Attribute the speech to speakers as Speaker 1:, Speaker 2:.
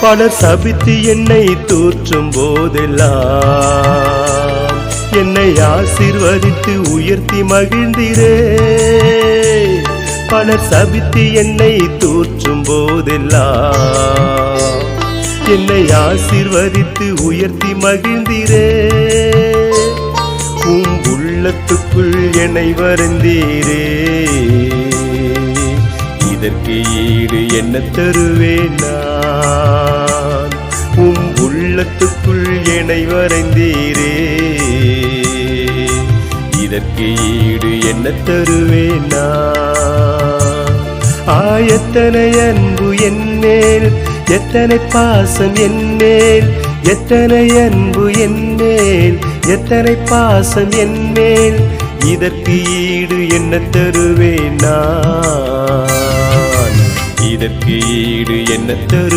Speaker 1: பலர் சபித்து என்னை தூற்றும் போதெல்லாம் என்னை ஆசீர்வதித்து உயர்த்தி மகிழ்ந்தீரே. பலர் சபித்து என்னை தூற்றும் போதெல்லாம் என்னை ஆசீர்வதித்து உயர்த்தி மகிழ்ந்தீரே. உள்ளத்துக்குள் என்னை வரைந்தீரே, இதற்கு ஈடு என்ன தருவேன் நான். உள்ளத்துக்குள் என்னை வரைந்தீரே, இதற்கு ஈடு என்ன தருவேன் நான். எத்தனை அன்பு என் மேல், எத்தனை பாசம் என் மேல், எத்தனை அன்பு என் மேல், எத்தனை பாசம் என் மேல், இதற்கு ஈடு என்ன தருவேன் நான். இதற்கு ஈடு என்ன தரு